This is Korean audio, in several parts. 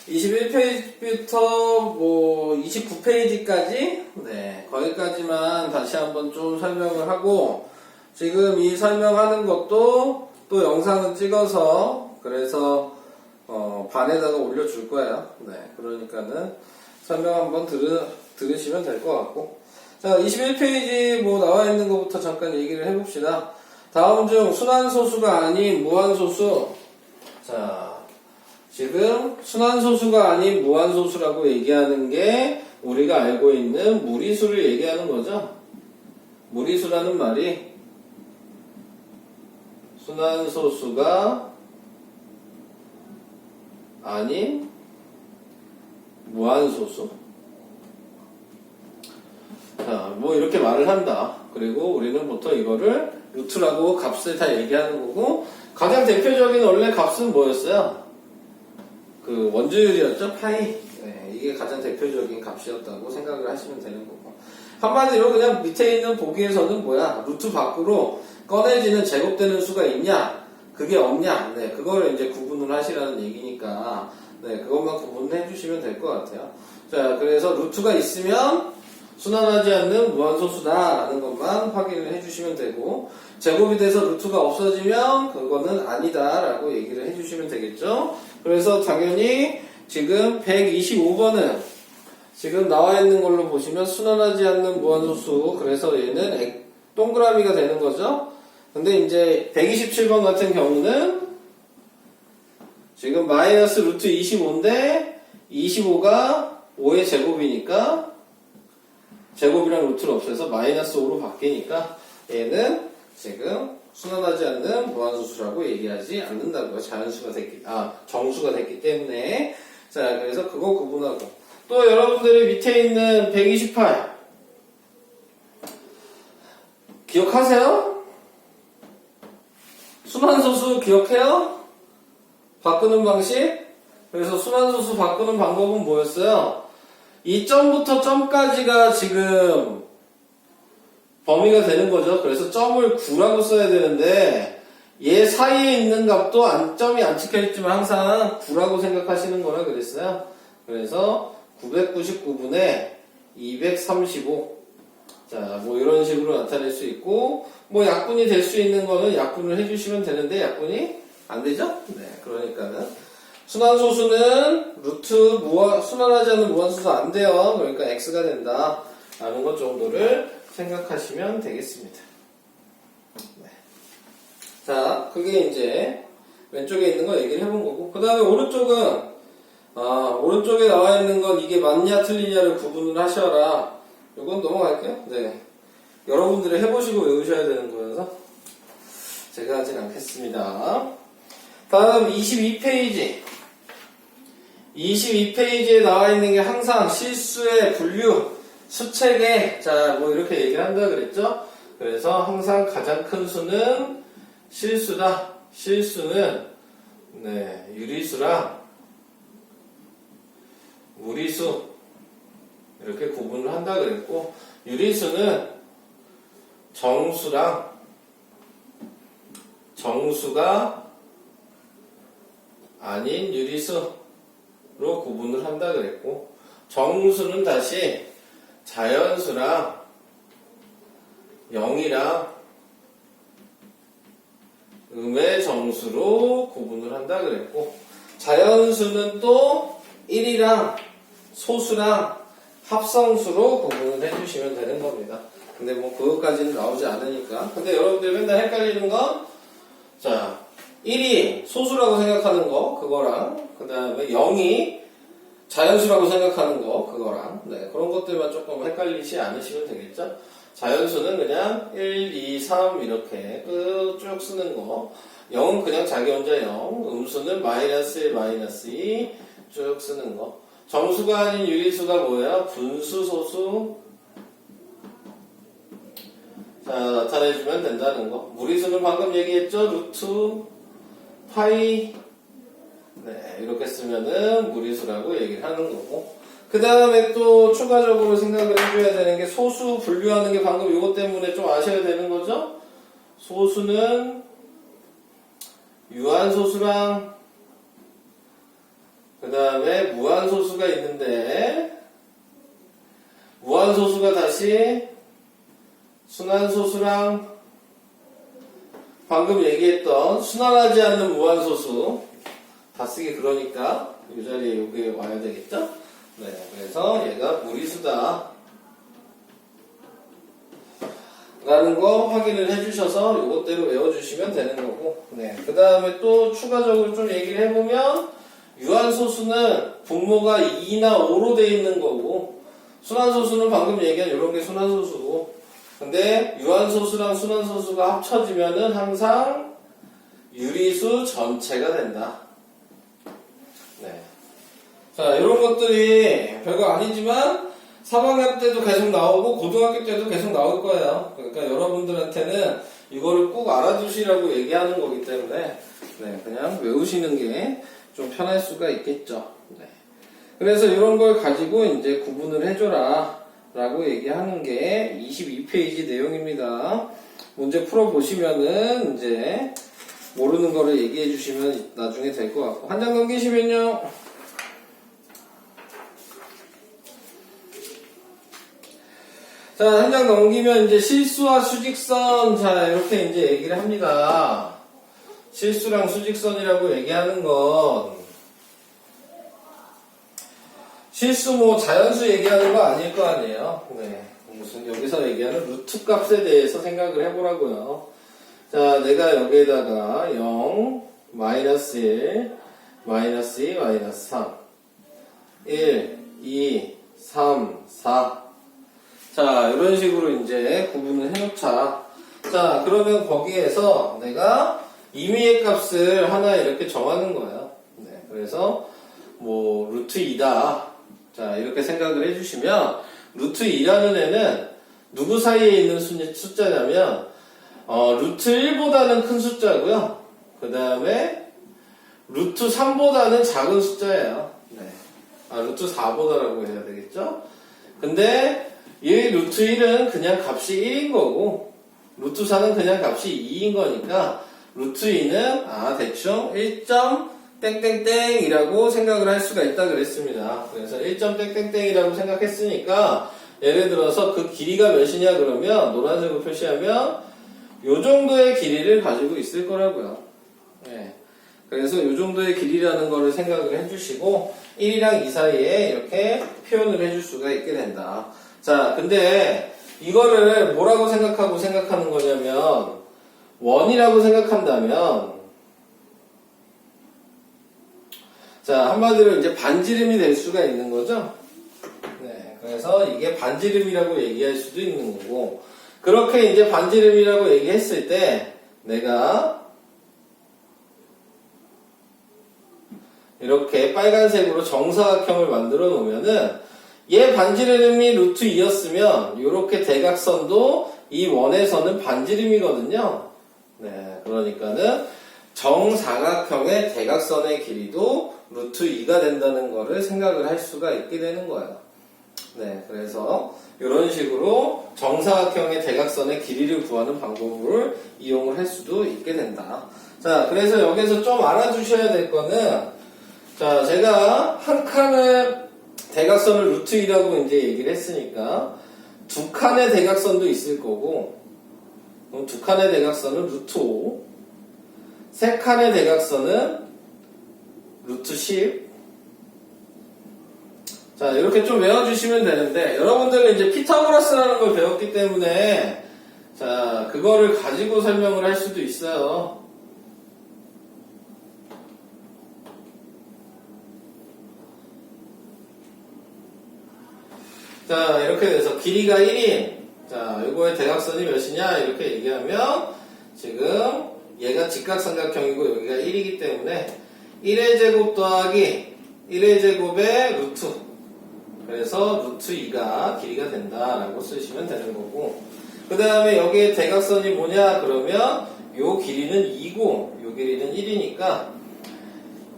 21페이지부터 뭐 29페이지까지 네, 거기까지만 다시 한번 좀 설명을 하고 지금 이 설명하는 것도 또 영상을 찍어서 그래서 반에다가 올려줄 거예요. 네, 그러니까는 설명 한번 들으시면 될 것 같고 자 21페이지 뭐 나와 있는 것부터 잠깐 얘기를 해봅시다. 다음 중 순환소수가 아닌 무한소수 자 지금 순환소수가 아닌 무한소수라고 얘기하는 게 우리가 알고 있는 무리수를 얘기하는 거죠. 무리수라는 말이 순환소수가 아닌 무한소수 자, 뭐 이렇게 말을 한다. 그리고 우리는 보통 이거를 루트라고 값을 다 얘기하는 거고 가장 대표적인 원래 값은 뭐였어요? 그 원주율이었죠? 파이. 네, 이게 가장 대표적인 값이었다고 생각을 하시면 되는 거고 한마디로 그냥 밑에 있는 보기에서는 뭐야? 루트 밖으로 꺼내지는 제곱되는 수가 있냐? 그게 없냐? 네, 그걸 이제 구분을 하시라는 얘기니까 네, 그것만 구분해 주시면 될 것 같아요. 자, 그래서 루트가 있으면 순환하지 않는 무한소수다라는 것만 확인을 해주시면 되고 제곱이 돼서 루트가 없어지면 그거는 아니다라고 얘기를 해주시면 되겠죠. 그래서 당연히 지금 125번은 지금 나와 있는 걸로 보시면 순환하지 않는 무한소수 그래서 얘는 동그라미가 되는 거죠. 근데 이제 127번 같은 경우는 지금 마이너스 루트 25인데 25가 5의 제곱이니까 제곱이랑 루트를 없애서 마이너스 5로 바뀌니까 얘는 지금 순환하지 않는 무한소수라고 얘기하지 않는다고요. 정수가 됐기 때문에. 자, 그래서 그거 구분하고. 또 여러분들이 밑에 있는 128. 기억하세요? 순환소수 기억해요? 바꾸는 방식? 그래서 순환소수 바꾸는 방법은 뭐였어요? 이 점부터 점까지가 지금 범위가 되는 거죠. 그래서 점을 9라고 써야 되는데 얘 사이에 있는 값도 점이 안 찍혀있지만 항상 9라고 생각하시는 거라 그랬어요. 그래서 999분의 235 자, 뭐 이런 식으로 나타낼 수 있고 뭐 약분이 될 수 있는 거는 약분을 해주시면 되는데 약분이 안 되죠? 네, 그러니까는 순환소수는 순환하지 않는 무한소수 안 돼요. 그러니까 x가 된다 라는 것 정도를 생각하시면 되겠습니다. 네. 자, 그게 이제 왼쪽에 있는 거 얘기를 해본 거고 그 다음에 오른쪽은 오른쪽에 나와 있는 건 이게 맞냐 틀리냐를 구분을 하셔라. 이건 넘어갈게요. 네. 여러분들이 해보시고 외우셔야 되는 거여서 제가 하진 않겠습니다. 다음 22페이지 22페이지에 나와 있는 게 항상 실수의 분류 수책에 자 뭐 이렇게 얘기를 한다 그랬죠. 그래서 항상 가장 큰 수는 실수다. 실수는 네, 유리수랑 무리수 이렇게 구분을 한다 그랬고 유리수는 정수랑 정수가 아닌 유리수로 구분을 한다 그랬고 정수는 다시 자연수랑 0이랑 음의 정수로 구분을 한다 그랬고 자연수는 또 1이랑 소수랑 합성수로 구분을 해주시면 되는 겁니다. 근데 뭐 그것까지는 나오지 않으니까. 근데 여러분들 맨날 헷갈리는 건 자 1이 소수라고 생각하는 거 그거랑 그 다음에 0이 자연수라고 생각하는 거 그거랑 네, 그런 것들만 조금 헷갈리지 않으시면 되겠죠. 자연수는 그냥 1, 2, 3 이렇게 쭉 쓰는 거 0은 그냥 자기 혼자 0 음수는 마이너스 1, 마이너스 2 쭉 쓰는 거 정수가 아닌 유리수가 뭐예요? 분수, 소수 자 나타내주면 된다는 거 무리수는 방금 얘기했죠? 루트, 파이 네, 이렇게 쓰면은 무리수라고 얘기를 하는 거고 그 다음에 또 추가적으로 생각을 해줘야 되는 게 소수 분류하는 게 방금 이것 때문에 좀 아셔야 되는 거죠. 소수는 유한소수랑 그 다음에 무한소수가 있는데 무한소수가 다시 순환소수랑 방금 얘기했던 순환하지 않는 무한소수 다 쓰기 그러니까 이 자리에 여기 와야 되겠죠? 네, 그래서 얘가 무리수다 라는 거 확인을 해주셔서 이것대로 외워주시면 되는 거고 네, 그 다음에 또 추가적으로 좀 얘기를 해보면 유한소수는 분모가 2나 5로 돼 있는 거고 순환소수는 방금 얘기한 이런 게 순환소수고 근데 유한소수랑 순환소수가 합쳐지면은 항상 유리수 전체가 된다. 네. 자, 이런 것들이 별거 아니지만 3학년 때도 계속 나오고 고등학교 때도 계속 나올 거예요. 그러니까 여러분들한테는 이거를 꼭 알아두시라고 얘기하는 거기 때문에 네, 그냥 외우시는 게 좀 편할 수가 있겠죠. 네. 그래서 이런 걸 가지고 이제 구분을 해줘라 라고 얘기하는 게 22페이지 내용입니다. 문제 풀어보시면은 이제 모르는 거를 얘기해 주시면 나중에 될 것 같고 한 장 넘기시면요. 자, 한 장 넘기면 이제 실수와 수직선 자 이렇게 이제 얘기를 합니다. 실수랑 수직선이라고 얘기하는 건 실수 뭐 자연수 얘기하는 거 아닐 거 아니에요. 네. 무슨 여기서 얘기하는 루트 값에 대해서 생각을 해보라고요. 자, 내가 여기에다가 0, 마이너스 1, 마이너스 2, 마이너스 3, 1, 2, 3, 4. 자, 이런 식으로 이제 구분을 해놓자. 자, 그러면 거기에서 내가 임의의 값을 하나 이렇게 정하는 거예요. 네, 그래서 뭐 루트 2다. 자, 이렇게 생각을 해주시면 루트 2라는 애는 누구 사이에 있는 숫자냐면 루트 1보다는 큰 숫자고요. 그 다음에 루트 3보다는 작은 숫자예요. 네. 루트 4보다라고 해야 되겠죠? 근데 이 루트 1은 그냥 값이 1인 거고 루트 4는 그냥 값이 2인 거니까 루트 2는 대충 1점 땡땡땡이라고 생각을 할 수가 있다 그랬습니다. 그래서 1점 땡땡땡이라고 생각했으니까 예를 들어서 그 길이가 몇이냐 그러면 노란색으로 표시하면 요 정도의 길이를 가지고 있을 거라고요. 네. 그래서 요 정도의 길이라는 거를 생각을 해주시고 1이랑 2 사이에 이렇게 표현을 해줄 수가 있게 된다. 자, 근데 이거를 뭐라고 생각하는 거냐면 원이라고 생각한다면 자, 한마디로 이제 반지름이 될 수가 있는 거죠. 네, 그래서 이게 반지름이라고 얘기할 수도 있는 거고 그렇게 이제 반지름이라고 얘기했을 때 내가 이렇게 빨간색으로 정사각형을 만들어 놓으면은 얘 반지름이 루트 2였으면 이렇게 대각선도 이 원에서는 반지름이거든요. 네, 그러니까는 정사각형의 대각선의 길이도 루트 2가 된다는 거를 생각을 할 수가 있게 되는 거예요. 네, 그래서 이런 식으로 정사각형의 대각선의 길이를 구하는 방법을 이용을 할 수도 있게 된다. 자, 그래서 여기서 좀 알아두셔야 될 거는 자, 제가 한 칸의 대각선을 루트 2라고 이제 얘기를 했으니까 두 칸의 대각선도 있을 거고 그럼 두 칸의 대각선은 루트 5 세 칸의 대각선은 루트 10 자, 이렇게 좀 외워주시면 되는데 여러분들은 이제 피타고라스라는 걸 배웠기 때문에 자, 그거를 가지고 설명을 할 수도 있어요. 자, 이렇게 돼서 길이가 1인 자, 요거의 대각선이 몇이냐 이렇게 얘기하면 지금 얘가 직각삼각형이고 여기가 1이기 때문에 1의 제곱 더하기 1의 제곱의 루트 그래서 루트 2가 길이가 된다라고 쓰시면 되는 거고 그 다음에 여기에 대각선이 뭐냐 그러면 요 길이는 2고 요 길이는 1이니까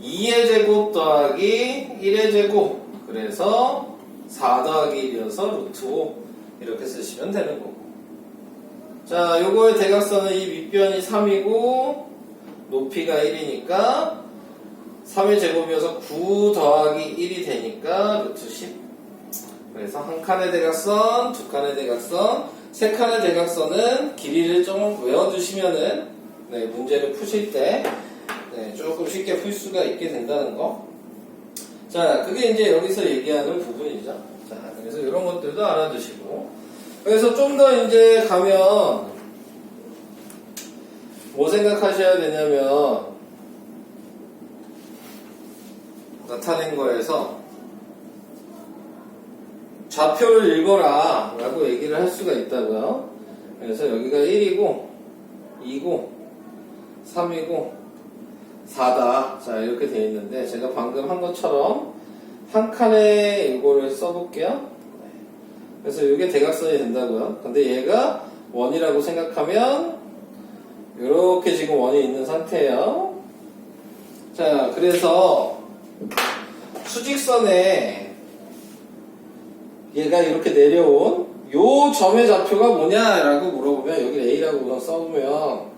2의 제곱 더하기 1의 제곱 그래서 4 더하기 1이어서 루트 5 이렇게 쓰시면 되는 거고 자, 요거의 대각선은 이 밑변이 3이고 높이가 1이니까 3의 제곱이어서 9 더하기 1이 되니까 루트 10. 그래서 한 칸의 대각선, 두 칸의 대각선, 세 칸의 대각선은 길이를 좀 외워두시면은 네, 문제를 푸실 때 네, 조금 쉽게 풀 수가 있게 된다는 거. 자, 그게 이제 여기서 얘기하는 부분이죠. 자, 그래서 이런 것들도 알아두시고. 그래서 좀 더 이제 가면 뭐 생각하셔야 되냐면 나타낸 거에서 좌표를 읽어라 라고 얘기를 할 수가 있다고요. 그래서 여기가 1이고 2고 3이고 4다. 자, 이렇게 되어 있는데 제가 방금 한 것처럼 한 칸에 이거를 써볼게요. 그래서 이게 대각선이 된다고요. 근데 얘가 원이라고 생각하면 이렇게 지금 원이 있는 상태예요. 자, 그래서 수직선에 얘가 이렇게 내려온 요 점의 좌표가 뭐냐라고 물어보면 여기 A라고 우선 써보면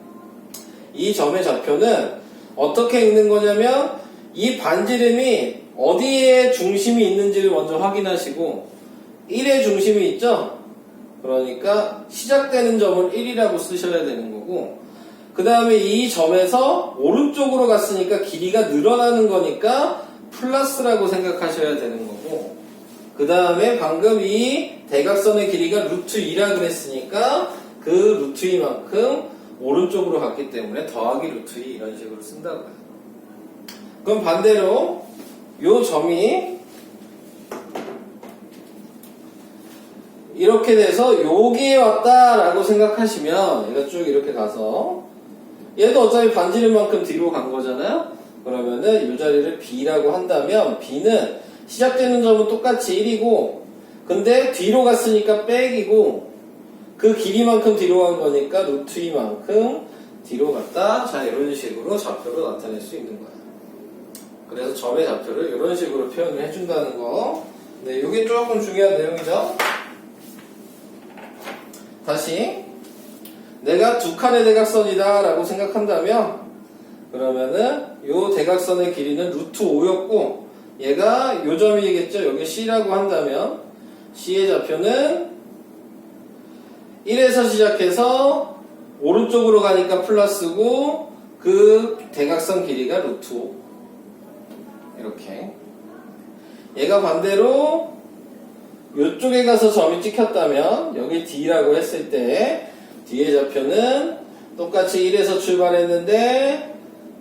이 점의 좌표는 어떻게 읽는 거냐면 이 반지름이 어디에 중심이 있는지를 먼저 확인하시고 1의 중심이 있죠? 그러니까 시작되는 점을 1이라고 쓰셔야 되는 거고 그 다음에 이 점에서 오른쪽으로 갔으니까 길이가 늘어나는 거니까 플러스라고 생각하셔야 되는 거고 그 다음에 방금 이 대각선의 길이가 루트 2라 그랬으니까 그 루트 2만큼 오른쪽으로 갔기 때문에 더하기 루트 2 이런 식으로 쓴다고요. 그럼 반대로 요 점이 이렇게 돼서 여기에 왔다라고 생각하시면 얘가 쭉 이렇게 가서 얘도 어차피 반지름만큼 뒤로 간 거잖아요. 그러면은 이 자리를 B라고 한다면 B는 시작되는 점은 똑같이 1이고 근데 뒤로 갔으니까 백이고 그 길이만큼 뒤로 간 거니까 루트 2만큼 뒤로 갔다. 자, 이런 식으로 좌표로 나타낼 수 있는 거예요. 그래서 점의 좌표를 이런 식으로 표현을 해준다는 거. 네, 이게 조금 중요한 내용이죠. 다시 내가 두 칸의 대각선이다 라고 생각한다면 그러면은 요 대각선의 길이는 루트 5였고 얘가 요 점이겠죠. 여기 C라고 한다면 C의 좌표는 1에서 시작해서 오른쪽으로 가니까 플러스고 그 대각선 길이가 루트 5 이렇게 얘가 반대로 이쪽에 가서 점이 찍혔다면 여기 D라고 했을 때 D의 좌표는 똑같이 1에서 출발했는데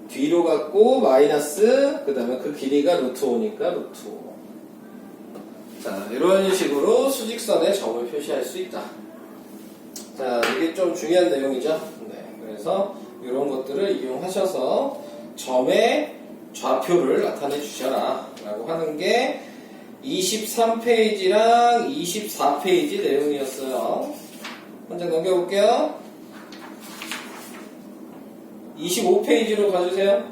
뒤로 갔고 마이너스 그 다음에 그 길이가 루트 5니까 루트 5. 자, 이런 식으로 수직선에 점을 표시할 수 있다. 자, 이게 좀 중요한 내용이죠. 네, 그래서 이런 것들을 이용하셔서 점의 좌표를 나타내 주셔라 라고 하는 게 23페이지랑 24페이지 내용이었어요. 한 장 넘겨볼게요. 25페이지로 가주세요.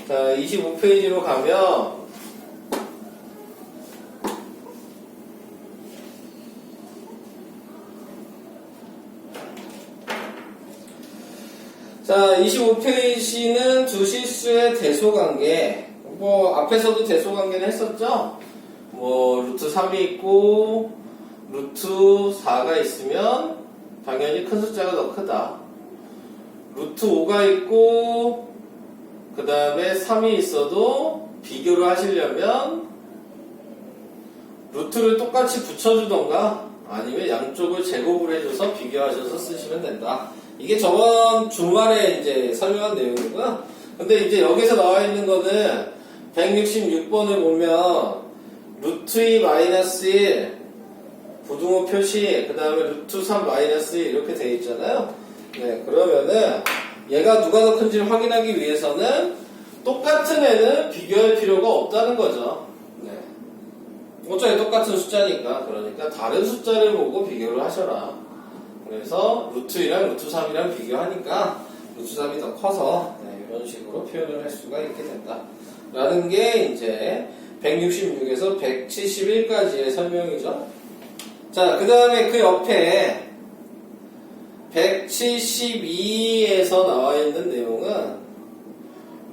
자, 25페이지로 가면 자, 25페이지는 두 실수의 대소관계. 뭐 앞에서도 대소관계는 했었죠. 뭐 루트 3이 있고 루트 4가 있으면 당연히 큰 숫자가 더 크다. 루트 5가 있고 그 다음에 3이 있어도 비교를 하시려면 루트를 똑같이 붙여주던가 아니면 양쪽을 제곱을 해줘서 비교하셔서 쓰시면 된다. 이게 저번 주말에 이제 설명한 내용이고요. 근데 이제 여기서 나와 있는 거는 166번을 보면 루트 2 마이너스 1 부등호 표시 그 다음에 루트 3 마이너스 1 이렇게 되어 있잖아요. 네, 그러면은 얘가 누가 더 큰지를 확인하기 위해서는 똑같은 애는 비교할 필요가 없다는 거죠. 네. 어차피 똑같은 숫자니까. 그러니까 다른 숫자를 보고 비교를 하셔라. 그래서 루트 2랑 루트 3이랑 비교하니까 루트 3이 더 커서 네, 이런 식으로 표현을 할 수가 있게 된다. 라는 게 이제 166에서 171까지의 설명이죠. 자, 그 다음에 그 옆에 172에서 나와 있는 내용은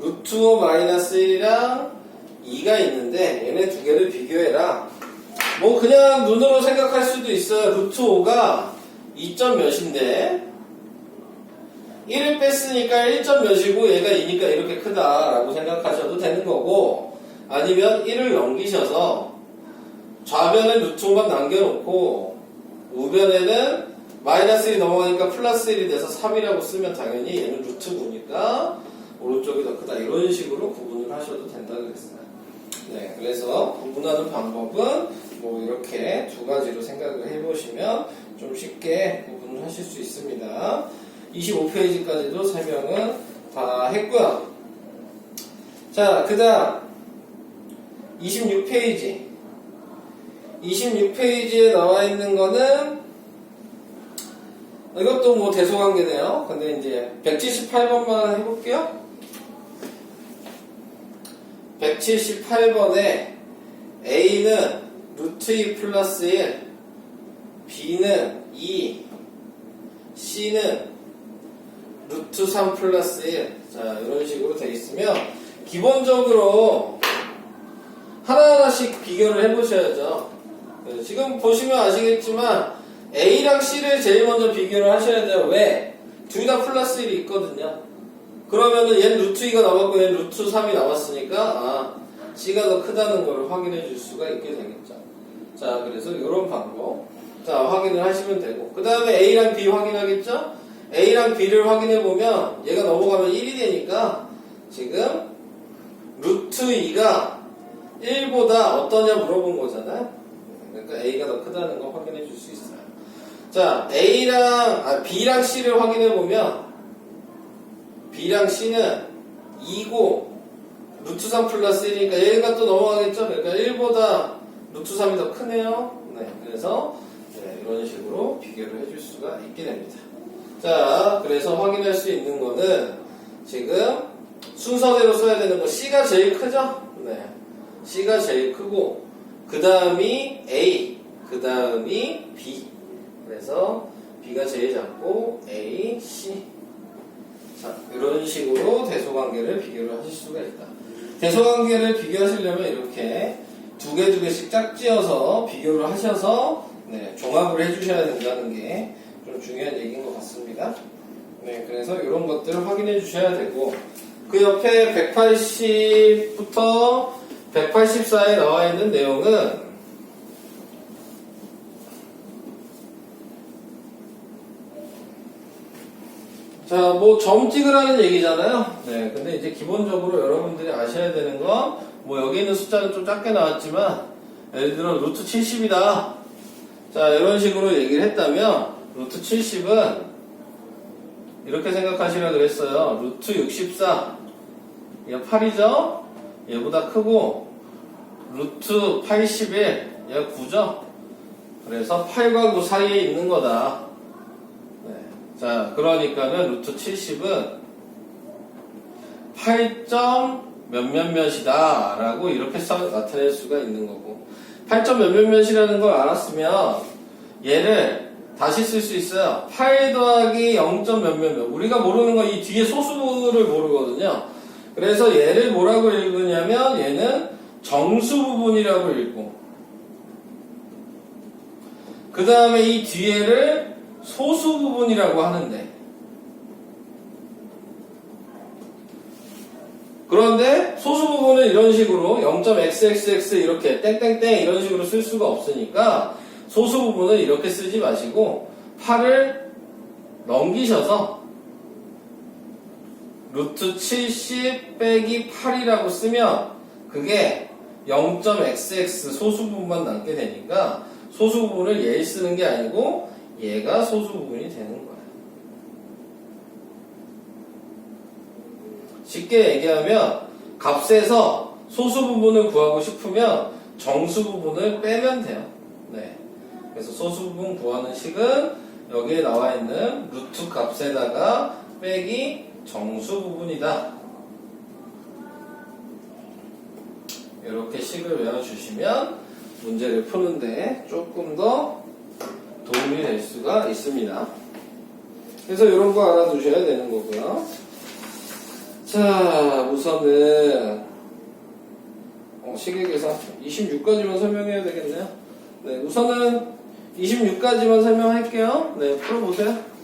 루트 5 마이너스 1이랑 2가 있는데 얘네 두 개를 비교해라. 뭐 그냥 눈으로 생각할 수도 있어요. 루트 5가 2점 몇인데 1을 뺐으니까 1점 몇이고 얘가 2니까 이렇게 크다라고 생각하셔도 되는 거고, 아니면 1을 넘기셔서 좌변에 루트 5만 남겨놓고 우변에는 마이너스 1이 넘어가니까 플러스 1이 돼서 3이라고 쓰면 당연히 얘는 루트 9니까 오른쪽이 더 크다, 이런 식으로 구분을 하셔도 된다고 그랬어요. 네, 그래서 구분하는 방법은 뭐 이렇게 두 가지로 생각을 해보시면 좀 쉽게 구분을 하실 수 있습니다. 25페이지까지도 설명은 다 했고요. 자, 그 다음 26페이지 26페이지에 나와 있는 거는 이것도 뭐 대소관계네요. 근데 이제 178번만 해볼게요. 178번에 A는 루트 2 플러스 1, B는 2, C는 루트 3 플러스 1. 자, 이런 식으로 되어 있으면 기본적으로 하나하나씩 비교를 해보셔야죠. 지금 보시면 아시겠지만 A랑 C를 제일 먼저 비교를 하셔야 돼요. 왜? 둘 다 플러스 1이 있거든요. 그러면은 얘는 루트 2가 남았고 얘는 루트 3이 남았으니까 C가 더 크다는 걸 확인해 줄 수가 있게 되겠죠. 자, 그래서 이런 방법 자 확인을 하시면 되고, 그 다음에 A랑 B 확인하겠죠? A랑 B를 확인해 보면 얘가 넘어가면 1이 되니까 지금 루트 2가 1보다 어떠냐 물어본 거잖아요. 그러니까 A가 더 크다는 거 확인해 줄 수 있어요. 자, B랑 C를 확인해 보면 B랑 C는 2고 루트 3 플러스 1이니까 얘가 또 넘어가겠죠? 그러니까 1보다 루트 3이 더 크네요. 네, 그래서 이런 식으로 비교를 해줄 수가 있게 됩니다. 자, 그래서 확인할 수 있는 거는 지금 순서대로 써야 되는 거, C가 제일 크죠? 네, C가 제일 크고 그 다음이 A, 그 다음이 B. 그래서 B가 제일 작고 A, C. 자, 이런 식으로 대소관계를 비교를 하실 수가 있다. 대소관계를 비교하시려면 이렇게 두 개씩 짝지어서 비교를 하셔서 종합을 해주셔야 된다는 게 좀 중요한 얘기인 것 같습니다. 네, 그래서 이런 것들을 확인해 주셔야 되고, 그 옆에 180부터 184에 나와 있는 내용은 자, 뭐 점 찍으라는 얘기잖아요. 네, 근데 이제 기본적으로 여러분들이 아셔야 되는 건, 뭐 여기 있는 숫자는 좀 작게 나왔지만 예를 들어 루트 70이다. 자, 이런 식으로 얘기를 했다면 루트 70은 이렇게 생각하시라 그랬어요. 루트 64 얘가 8이죠? 얘보다 크고 루트 81 얘가 9죠? 그래서 8과 9 사이에 있는 거다. 네. 자, 그러니까는 루트 70은 8점 몇몇몇이다 라고 이렇게 나타낼 수가 있는 거고, 8점 몇몇몇이라는 걸 알았으면 얘를 다시 쓸 수 있어요. 8 더하기 0점 몇몇몇. 우리가 모르는 건 이 뒤에 소수를 모르거든요. 그래서 얘를 뭐라고 읽으냐면 얘는 정수 부분이라고 읽고, 그 다음에 이 뒤에를 소수 부분이라고 하는데, 그런데 소수 부분은 이런 식으로 0.xxx 이렇게 땡땡땡 이런 식으로 쓸 수가 없으니까 소수 부분은 이렇게 쓰지 마시고 8을 넘기셔서 루트 70 빼기 8이라고 쓰면 그게 0.xx 소수 부분만 남게 되니까 소수 부분을 얘 쓰는 게 아니고 얘가 소수 부분이 되는 거예요. 쉽게 얘기하면 값에서 소수 부분을 구하고 싶으면 정수 부분을 빼면 돼요. 네. 그래서 소수 부분 구하는 식은 여기에 나와 있는 루트 값에다가 빼기 정수 부분이다. 이렇게 식을 외워주시면 문제를 푸는데 조금 더 도움이 될 수가 있습니다. 그래서 이런 거 알아두셔야 되는 거고요. 자, 우선은 식의 계산 26까지만 설명해야 되겠네요. 네, 우선은 26까지만 설명할게요. 네, 풀어보세요.